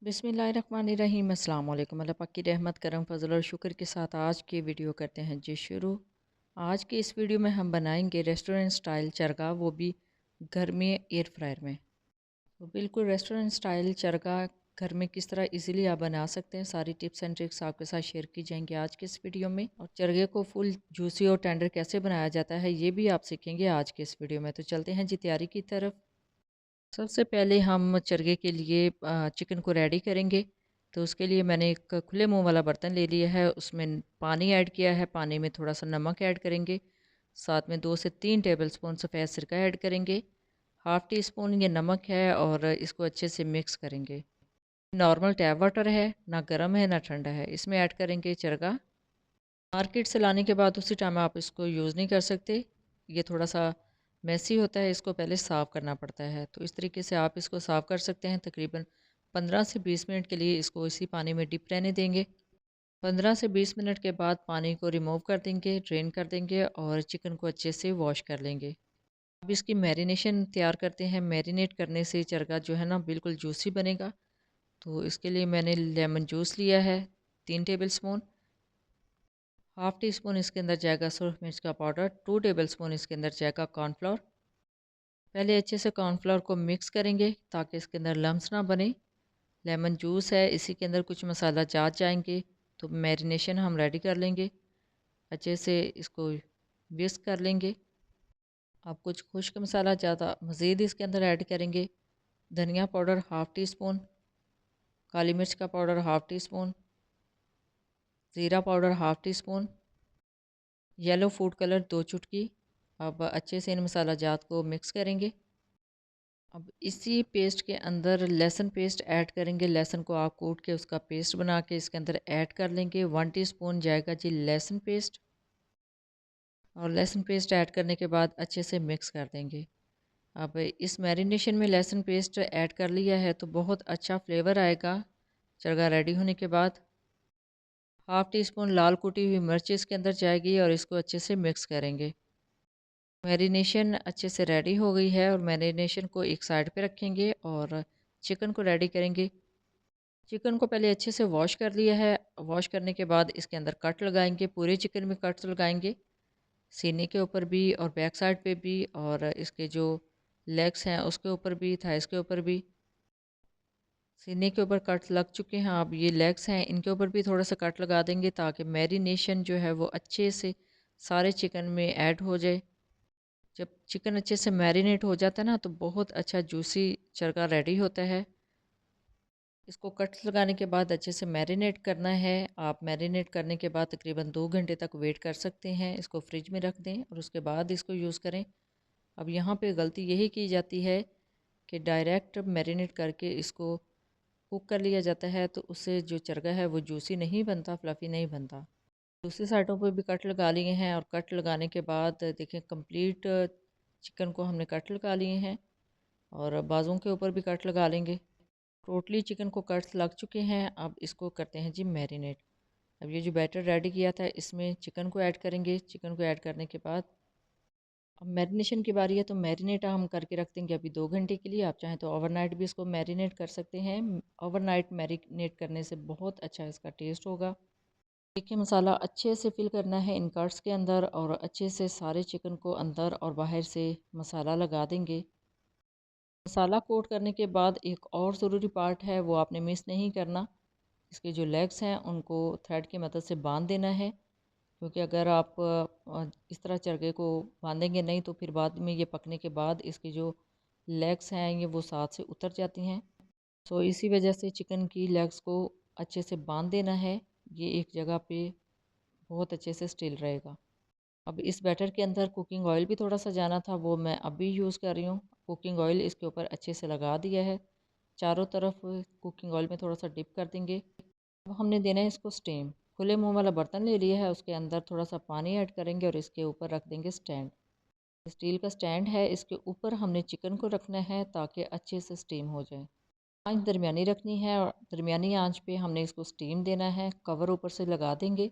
बिस्मिल्लाहिर्रहमानिर्रहीम। अस्सलाम वालेकुम। अल्लाह पाक की रहमत करम फजल और शुक्र के साथ आज की वीडियो करते हैं जी शुरू। आज की इस वीडियो में हम बनाएंगे रेस्टोरेंट स्टाइल चरगा, वो भी घर में एयर फ्रायर में। तो बिल्कुल रेस्टोरेंट स्टाइल चरगा घर में किस तरह इजीली आप बना सकते हैं, सारी टिप्स एंड ट्रिक्स आपके साथ शेयर की जाएंगी आज के इस वीडियो में। और चरगे को फुल जूसी और टेंडर कैसे बनाया जाता है ये भी आप सीखेंगे आज के इस वीडियो में। तो चलते हैं जी तैयारी की तरफ। सबसे पहले हम चरगे के लिए चिकन को रेडी करेंगे। तो उसके लिए मैंने एक खुले मुंह वाला बर्तन ले लिया है, उसमें पानी ऐड किया है। पानी में थोड़ा सा नमक ऐड करेंगे, साथ में 2 से 3 टेबलस्पून सफ़ेद सिरका ऐड करेंगे। हाफ़ टी स्पून ये नमक है और इसको अच्छे से मिक्स करेंगे। नॉर्मल टैप वाटर है, ना गर्म है ना ठंडा है। इसमें ऐड करेंगे चरगा। मार्केट से लाने के बाद उसी टाइम आप इसको यूज़ नहीं कर सकते, ये थोड़ा सा मैसी होता है, इसको पहले साफ़ करना पड़ता है। तो इस तरीके से आप इसको साफ़ कर सकते हैं। तकरीबन 15 से 20 मिनट के लिए इसको इसी पानी में डिप रहने देंगे। 15 से 20 मिनट के बाद पानी को रिमूव कर देंगे, ड्रेन कर देंगे और चिकन को अच्छे से वॉश कर लेंगे। अब इसकी मैरिनेशन तैयार करते हैं। मैरिनेट करने से चरगा जो है ना बिल्कुल जूसी बनेगा। तो इसके लिए मैंने लेमन जूस लिया है 3 table spoon. Half tea spoon इसके अंदर जाएगा सुरख मिर्च का पाउडर। 2 टेबल स्पून इसके अंदर जाएगा कॉर्नफ्लोर। पहले अच्छे से कॉर्नफ्लोर को मिक्स करेंगे ताकि इसके अंदर लम्स ना बने। लेमन जूस है, इसी के अंदर कुछ मसाला जात जाएंगे। तो मैरिनेशन हम रेडी कर लेंगे, अच्छे से इसको विस्क कर लेंगे। अब कुछ खुश्क मसाला ज़्यादा मज़ीद इसके अंदर ऐड करेंगे। धनिया पाउडर हाफ़ टी स्पून, काली मिर्च का पाउडर हाफ़ टी स्पून, ज़ीरा powder half tea spoon, yellow food colour 2 चुटकी। अब अच्छे से इन मसाला जात को मिक्स करेंगे। अब इसी पेस्ट के अंदर लहसुन पेस्ट ऐड करेंगे। लहसुन को आप कूट के उसका पेस्ट बना के इसके अंदर ऐड कर लेंगे। 1 टीस्पून जाएगा जी लहसुन पेस्ट। और लहसुन पेस्ट ऐड करने के बाद अच्छे से मिक्स कर देंगे। अब इस मैरिनेशन में लहसुन पेस्ट ऐड कर लिया है तो बहुत अच्छा फ्लेवर आएगा चरगा रेडी होने के बाद। हाफ़ टी स्पून लाल कुटी हुई मिर्च इसके अंदर जाएगी और इसको अच्छे से मिक्स करेंगे। मैरिनेशन अच्छे से रेडी हो गई है और मैरिनेशन को एक साइड पे रखेंगे और चिकन को रेडी करेंगे। चिकन को पहले अच्छे से वॉश कर लिया है। वॉश करने के बाद इसके अंदर कट लगाएंगे, पूरे चिकन में कट्स लगाएंगे, सीने के ऊपर भी और बैक साइड पे भी, और इसके जो लेग्स हैं उसके ऊपर भी, थाइस के ऊपर भी। सीने के ऊपर कट्स लग चुके हैं। अब ये लेग्स हैं, इनके ऊपर भी थोड़ा सा कट लगा देंगे ताकि मैरिनेशन जो है वो अच्छे से सारे चिकन में ऐड हो जाए। जब चिकन अच्छे से मैरिनेट हो जाता है ना तो बहुत अच्छा जूसी चरगा रेडी होता है। इसको कट्स लगाने के बाद अच्छे से मैरिनेट करना है। आप मैरिनेट करने के बाद तकरीबन 2 घंटे तक वेट कर सकते हैं। इसको फ्रिज में रख दें और उसके बाद इसको यूज़ करें। अब यहाँ पे गलती यही की जाती है कि डायरेक्ट मैरिनेट करके इसको कुक कर लिया जाता है, तो उससे जो चरगा है वो जूसी नहीं बनता, फ्लफ़ी नहीं बनता। दूसरी साइडों पे भी कट लगा लिए हैं और कट लगाने के बाद देखें कंप्लीट चिकन को हमने कट लगा लिए हैं और बाजुओं के ऊपर भी कट लगा लेंगे। टोटली चिकन को कट्स लग चुके हैं। अब इसको करते हैं जी मैरिनेट। अब ये जो बैटर रेडी किया था इसमें चिकन को ऐड करेंगे। चिकन को ऐड करने के बाद अब मैरिनेशन की बारी है, तो मैरिनेट हम करके रख देंगे अभी 2 घंटे के लिए। आप चाहें तो ओवरनाइट भी इसको मैरिनेट कर सकते हैं। ओवरनाइट मैरिनेट करने से बहुत अच्छा इसका टेस्ट होगा। देखिए मसाला अच्छे से फिल करना है इन कट्स के अंदर और अच्छे से सारे चिकन को अंदर और बाहर से मसाला लगा देंगे। मसाला कोट करने के बाद एक और ज़रूरी पार्ट है, वो आपने मिस नहीं करना। इसके जो लेग्स हैं उनको थ्रेड की मदद से बांध देना है, क्योंकि अगर आप इस तरह चरखे को बांधेंगे नहीं तो फिर बाद में ये पकने के बाद इसकी जो लेग्स हैं ये वो साथ से उतर जाती हैं। सो इसी वजह से चिकन की लेग्स को अच्छे से बांध देना है। ये एक जगह पे बहुत अच्छे से स्टिल रहेगा। अब इस बैटर के अंदर कुकिंग ऑयल भी थोड़ा सा जाना था, वो मैं अभी यूज़ कर रही हूँ। कुकिंग ऑयल इसके ऊपर अच्छे से लगा दिया है। चारों तरफ कुकिंग ऑयल में थोड़ा सा डिप कर देंगे। अब हमने देना है इसको स्टीम। खुले मुंह वाला बर्तन ले लिया है, उसके अंदर थोड़ा सा पानी ऐड करेंगे और इसके ऊपर रख देंगे स्टैंड। स्टील का स्टैंड है, इसके ऊपर हमने चिकन को रखना है ताकि अच्छे से स्टीम हो जाए। आंच दरमियानी रखनी है और दरमियानी आंच पे हमने इसको स्टीम देना है। कवर ऊपर से लगा देंगे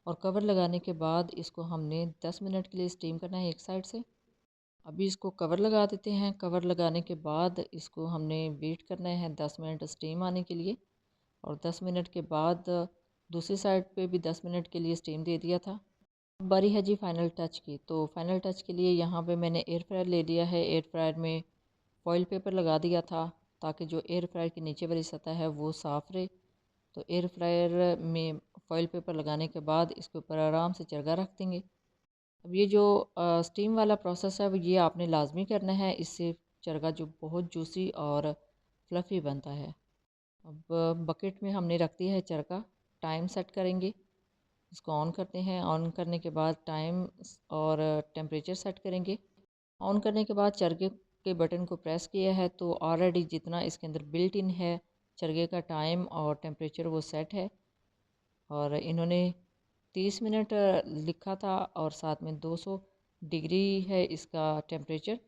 और कवर लगाने के बाद इसको हमने 10 मिनट के लिए स्टीम करना है एक साइड से। अभी इसको कवर लगा देते हैं। कवर लगाने के बाद इसको हमने वेट करना है 10 मिनट स्टीम आने के लिए, और 10 मिनट के बाद दूसरी साइड पे भी 10 मिनट के लिए स्टीम दे दिया था। अब बारी है जी फाइनल टच की। तो फाइनल टच के लिए यहाँ पे मैंने एयर फ्रायर ले लिया है। एयर फ्रायर में फॉइल पेपर लगा दिया था ताकि जो एयर फ्रायर की नीचे वाली सतह है वो साफ़ रहे। तो एयर फ्रायर में फॉइल पेपर लगाने के बाद इसके ऊपर आराम से चरगा रख देंगे। अब ये जो स्टीम वाला प्रोसेस है वो ये आपने लाजमी करना है, इससे चरगा जो बहुत जूसी और फ्लफ़ी बनता है। अब बकेट में हमने रख दिया है चरगा। टाइम सेट करेंगे, इसको ऑन करते हैं। ऑन करने के बाद टाइम और टेम्परेचर सेट करेंगे। ऑन करने के बाद चरगे के बटन को प्रेस किया है तो ऑलरेडी जितना इसके अंदर बिल्ट इन है चरगे का टाइम और टेम्परेचर वो सेट है। और इन्होंने 30 मिनट लिखा था और साथ में 200 डिग्री है इसका टेम्परेचर,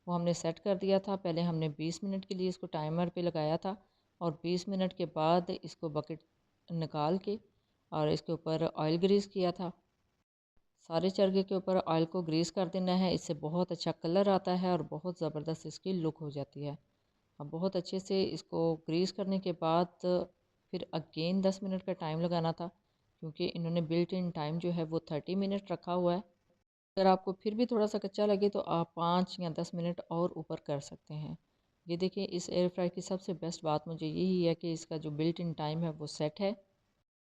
वो हमने सेट कर दिया था। पहले हमने 20 मिनट के लिए इसको टाइमर पे लगाया था और 20 मिनट के बाद इसको बकेट निकाल के और इसके ऊपर ऑयल ग्रीस किया था। सारे चरखे के ऊपर ऑयल को ग्रीस कर देना है, इससे बहुत अच्छा कलर आता है और बहुत ज़बरदस्त इसकी लुक हो जाती है। अब बहुत अच्छे से इसको ग्रीस करने के बाद फिर अगेन 10 मिनट का टाइम लगाना था, क्योंकि इन्होंने बिल्ट इन टाइम जो है वो 30 मिनट रखा हुआ है। अगर आपको फिर भी थोड़ा सा कच्चा लगे तो आप 5 या 10 मिनट और ऊपर कर सकते हैं। ये देखिए, इस एयर फ्राई की सबसे बेस्ट बात मुझे यही है कि इसका जो बिल्ट इन टाइम है वो सेट है,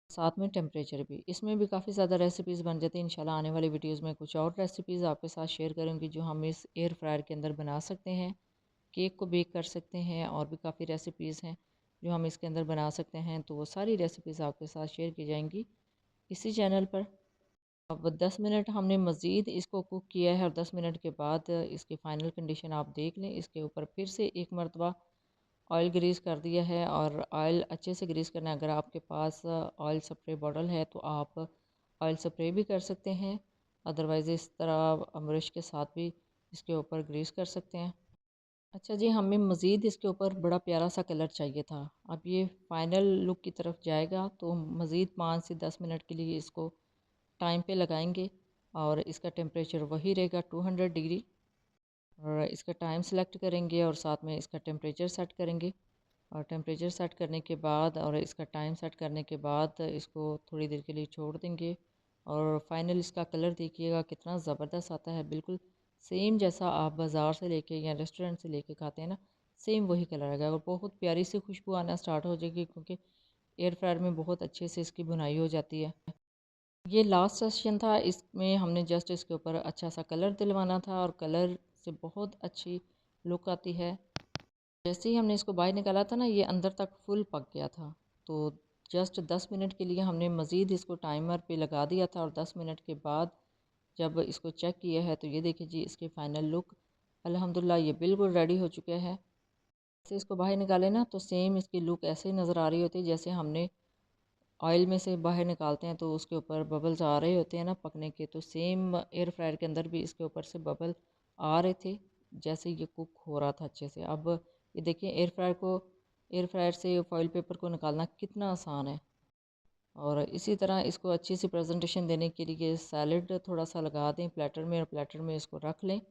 साथ में टेम्परेचर भी। इसमें भी काफ़ी ज़्यादा रेसिपीज़ बन जाती हैं। इंशाल्लाह आने वाली वीडियोज़ में कुछ और रेसिपीज़ आपके साथ शेयर करूँगी जो हम इस एयर फ्रायर के अंदर बना सकते हैं। केक को बेक कर सकते हैं और भी काफ़ी रेसिपीज़ हैं जो हम इसके अंदर बना सकते हैं। तो वो सारी रेसिपीज़ आपके साथ शेयर की जाएंगी इसी चैनल पर। अब 10 मिनट हमने मज़ीद इसको कुक किया है और 10 मिनट के बाद इसकी फ़ाइनल कंडीशन आप देख लें। इसके ऊपर फिर से एक मरतबा ऑयल ग्रीस कर दिया है और ऑयल अच्छे से ग्रीस करना है। अगर आपके पास ऑयल स्प्रे बॉटल है तो आप ऑयल स्प्रे भी कर सकते हैं, अदरवाइज़ इस तरह ब्रश के साथ भी इसके ऊपर ग्रीस कर सकते हैं। अच्छा जी, हमें मज़ीद इसके ऊपर बड़ा प्यारा सा कलर चाहिए था। अब ये फ़ाइनल लुक की तरफ जाएगा तो मज़ीद 5 से 10 मिनट के लिए इसको टाइम पे लगाएंगे और इसका टेम्परेचर वही रहेगा 200 डिग्री। और इसका टाइम सेलेक्ट करेंगे और साथ में इसका टेम्परेचर सेट करेंगे। और टेम्परेचर सेट करने के बाद और इसका टाइम सेट करने के बाद इसको थोड़ी देर के लिए छोड़ देंगे। और फाइनल इसका कलर देखिएगा कितना ज़बरदस्त आता है, बिल्कुल सेम जैसा आप बाज़ार से लेके या रेस्टोरेंट से लेके खाते हैं ना, सेम वही कलर आएगा। और बहुत प्यारी सी खुशबू आना स्टार्ट हो जाएगी, क्योंकि एयर फ्रायर में बहुत अच्छे से इसकी बुनाई हो जाती है। ये लास्ट सेशन था, इसमें हमने जस्ट इसके ऊपर अच्छा सा कलर दिलवाना था और कलर से बहुत अच्छी लुक आती है। जैसे ही हमने इसको बाहर निकाला था ना, ये अंदर तक फुल पक गया था। तो जस्ट 10 मिनट के लिए हमने मज़ीद इसको टाइमर पे लगा दिया था और 10 मिनट के बाद जब इसको चेक किया है तो ये देखिए जी इसकी फ़ाइनल लुक अल्हम्दुलिल्लाह ये बिल्कुल रेडी हो चुके हैं। जैसे इसको बाहर निकाले ना तो सेम इसकी लुक ऐसे ही नज़र आ रही होती है जैसे हमने ऑयल में से बाहर निकालते हैं तो उसके ऊपर बबल्स आ रहे होते हैं ना पकने के, तो सेम एयर फ्रायर के अंदर भी इसके ऊपर से बबल आ रहे थे जैसे ये कुक हो रहा था अच्छे से। अब ये देखिए एयर फ्रायर से फॉइल पेपर को निकालना कितना आसान है। और इसी तरह इसको अच्छी सी प्रेजेंटेशन देने के लिए सैलड थोड़ा सा लगा दें प्लेटर में और प्लेटर में इसको रख लें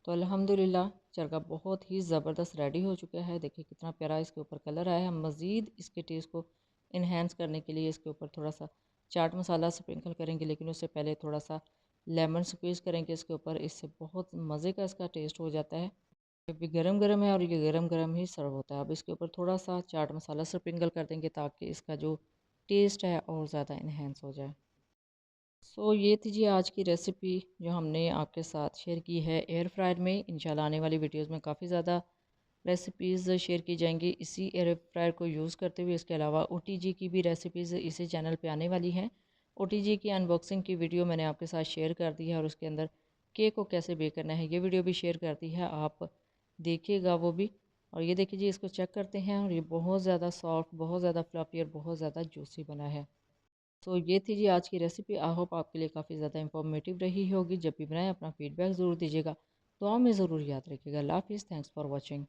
तो अल्हम्दुलिल्लाह चरगा बहुत ही ज़बरदस्त रेडी हो चुका है। देखिए कितना प्यारा इसके ऊपर कलर आया है। मज़ीद इसके टेस्ट को इन्हेंस करने के लिए इसके ऊपर थोड़ा सा चाट मसाला स्प्रिंकल करेंगे, लेकिन उससे पहले थोड़ा सा लेमन स्क्वीज़ करेंगे इसके ऊपर, इससे बहुत मज़े का इसका टेस्ट हो जाता है। अभी गरम गरम है और ये गरम गरम ही सर्व होता है। अब इसके ऊपर थोड़ा सा चाट मसाला स्प्रिंकल कर देंगे ताकि इसका जो टेस्ट है और ज़्यादा इन्हेंस हो जाए। सो ये थी जी आज की रेसिपी जो हमने आपके साथ शेयर की है एयर फ्रायर में। इंशाल्लाह आने वाली वीडियोज़ में काफ़ी ज़्यादा रेसिपीज़ शेयर की जाएंगी इसी एयर फ्रायर को यूज़ करते हुए। इसके अलावा OTG की भी रेसिपीज़ इसी चैनल पे आने वाली हैं। OTG की अनबॉक्सिंग की वीडियो मैंने आपके साथ शेयर कर दी है और उसके अंदर केक को कैसे बेक करना है ये वीडियो भी शेयर कर दी है, आप देखिएगा वो भी। और ये देखिए जी इसको चेक करते हैं और ये बहुत ज़्यादा सॉफ्ट, बहुत ज़्यादा फ्लफी और बहुत ज़्यादा जूसी बना है। तो ये थी जी आज की रेसिपी। आई होप आपके लिए काफ़ी ज़्यादा इंफॉर्मेटिव रही होगी। जब भी बनाएं अपना फीडबैक ज़रूर दीजिएगा, दुआ में ज़रूर याद रखिएगा। अल्लाह हाफ़िज़, थैंक्स फॉर वॉचिंग।